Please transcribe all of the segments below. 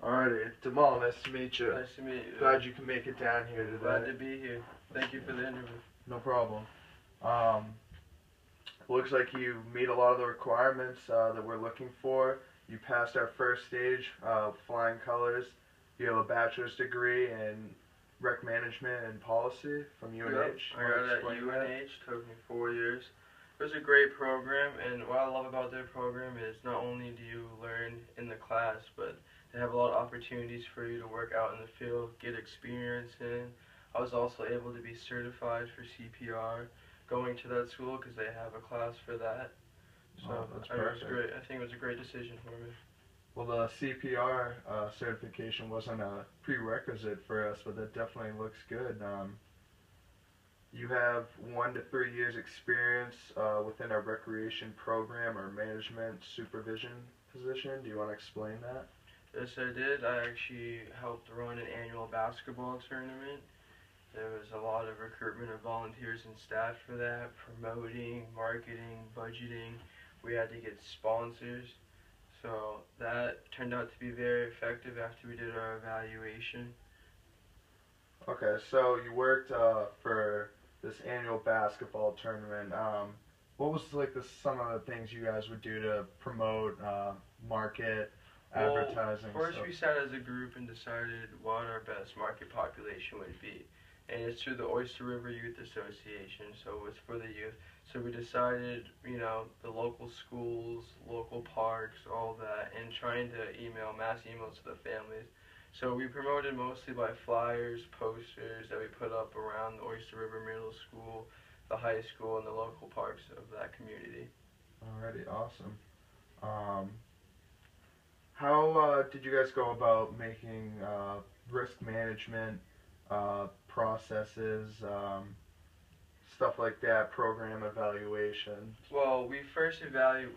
Alrighty, Jamal, nice to meet you. Nice to meet you. Glad you can make it down here today. Glad to be here. Thank you for the interview. No problem. Looks like you meet a lot of the requirements that we're looking for. You passed our first stage, flying colors. You have a bachelor's degree in rec management and policy from UNH. Yep, I got it at UNH. Took me 4 years. It was a great program, and what I love about their program is not only do you learn in the class, but they have a lot of opportunities for you to work out in the field, get experience in. I was also able to be certified for CPR going to that school because they have a class for that. So that's it was perfect. great. I think it was a great decision for me. Well, the CPR certification wasn't a prerequisite for us, but that definitely looks good. You have 1 to 3 years experience within our recreation program or management supervision position. Do you want to explain that? Yes, I did. I actually helped run an annual basketball tournament. There was a lot of recruitment of volunteers and staff for that, promoting, marketing, budgeting. We had to get sponsors. So that turned out to be very effective after we did our evaluation. Okay, so you worked for this annual basketball tournament. What was like some of the things you guys would do to promote, market, advertising? Well, first we sat as a group and decided what our best market population would be. And it's through the Oyster River Youth Association, so it's for the youth. So we decided, the local schools, local parks, all that, and trying to mass emails to the families. So we promoted mostly by flyers, posters that we put up around the Oyster River Middle School, the high school, and the local parks of that community. Alrighty, awesome. How did you guys go about making risk management processes, stuff like that, program evaluation? Well, we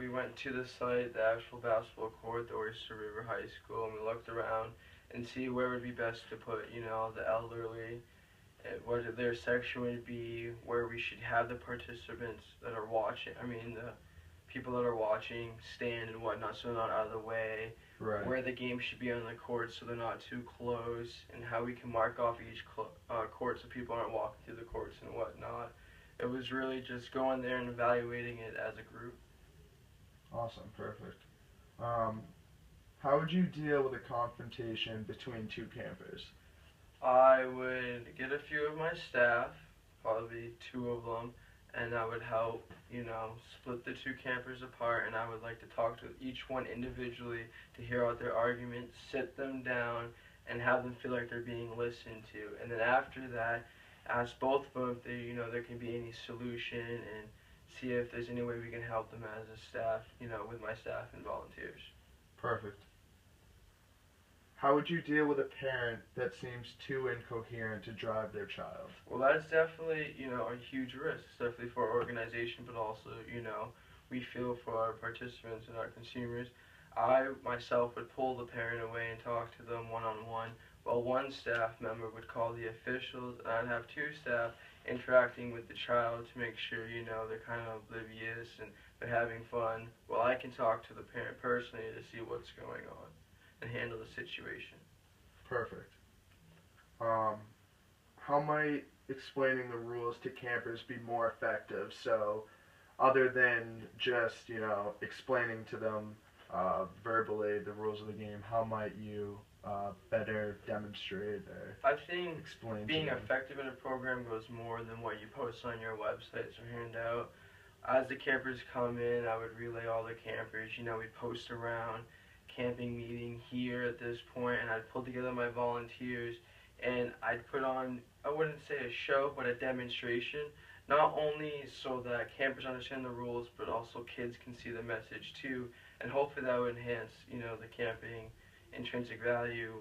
went to the site, the actual basketball court, the Oyster River High School, and we looked around and see where would be best to put, the elderly, what their section would be, where we should have the participants that are watching, the people that are watching stand and whatnot so they're not out of the way, right. Where the game should be on the court so they're not too close, and how we can mark off each court so people aren't walking through the courts and whatnot. It was really just going there and evaluating it as a group. Awesome, perfect. How would you deal with a confrontation between two campers? I would get a few of my staff, probably 2 of them, and I would help, split the 2 campers apart, and I would like to talk to each one individually to hear out their arguments, sit them down, and have them feel like they're being listened to. And then after that, ask both of them if there can be any solution, and see if there's any way we can help them as a staff, with my staff and volunteers. Perfect. How would you deal with a parent that seems too incoherent to drive their child? Well, that's definitely, a huge risk, definitely for our organization, but also, we feel for our participants and our consumers. I, myself, would pull the parent away and talk to them one-on-one, while one staff member would call the officials, and I'd have 2 staff interacting with the child to make sure, they're kind of oblivious and they're having fun, while I can talk to the parent personally to see what's going on and handle the situation. Perfect. How might explaining the rules to campers be more effective? So, other than just, explaining to them verbally the rules of the game, how might you better demonstrate or I think explain being to them? effective in a program goes more than what you post on your websites or hand out. As the campers come in, I would relay all the campers. We'd post around camping meeting here at this point, and I'd pull together my volunteers, and I'd put on, I wouldn't say a show, but a demonstration, not only so that campers understand the rules, but also kids can see the message too, and hopefully that would enhance, the camping intrinsic value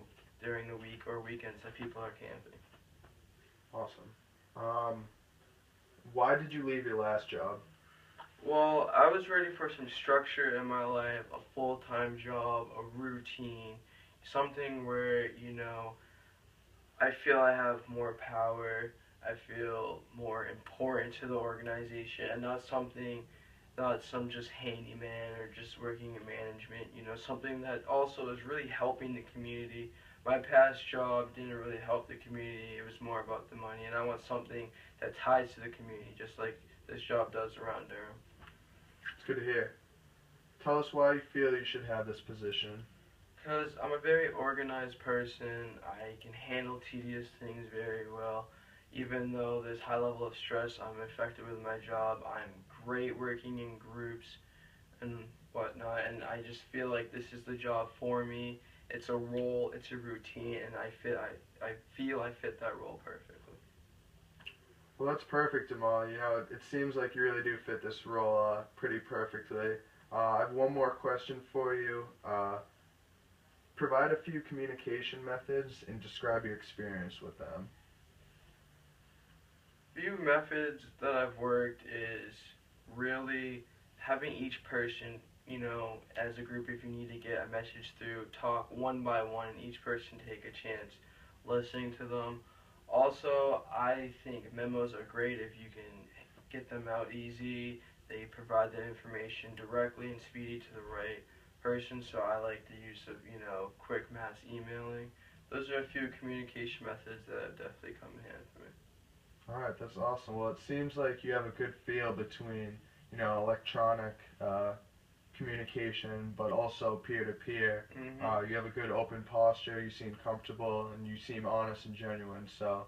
during the week or weekends that people are camping. Awesome. Why did you leave your last job? Well, I was ready for some structure in my life, a full-time job, a routine, something where, I feel I have more power, I feel more important to the organization, and not something not some just handyman or just working in management. You know, something that also is really helping the community. My past job didn't really help the community. It was more about the money, and I want something that ties to the community, just like this job does around Durham. It's good to hear. Tell us why you feel you should have this position. Because I'm a very organized person, I can handle tedious things very well. Even though there's high level of stress, I'm effective with my job. I'm great working in groups and whatnot, and I just feel like this is the job for me. It's a role, it's a routine, and I feel I fit that role perfectly. Well, that's perfect, Jamal. You know, it seems like you really do fit this role pretty perfectly. I have one more question for you. Provide a few communication methods and describe your experience with them. Few methods that I've worked is really having each person, you know, as a group, if you need to get a message through, talk one by one, and each person take a chance listening to them. Also, I think memos are great if you can get them out easy. They provide the information directly and speedy to the right person, so I like the use of, you know, quick mass emailing. Those are a few communication methods that have definitely come in handy for me. All right, that's awesome. Well, it seems like you have a good feel between, you know, electronic communication, but also peer-to-peer. You have a good open posture. You seem comfortable, and you seem honest and genuine. So,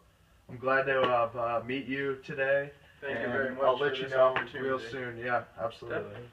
I'm glad to have meet you today. Thank you very much I'll for let you this know opportunity. real soon. Yeah, absolutely. Definitely.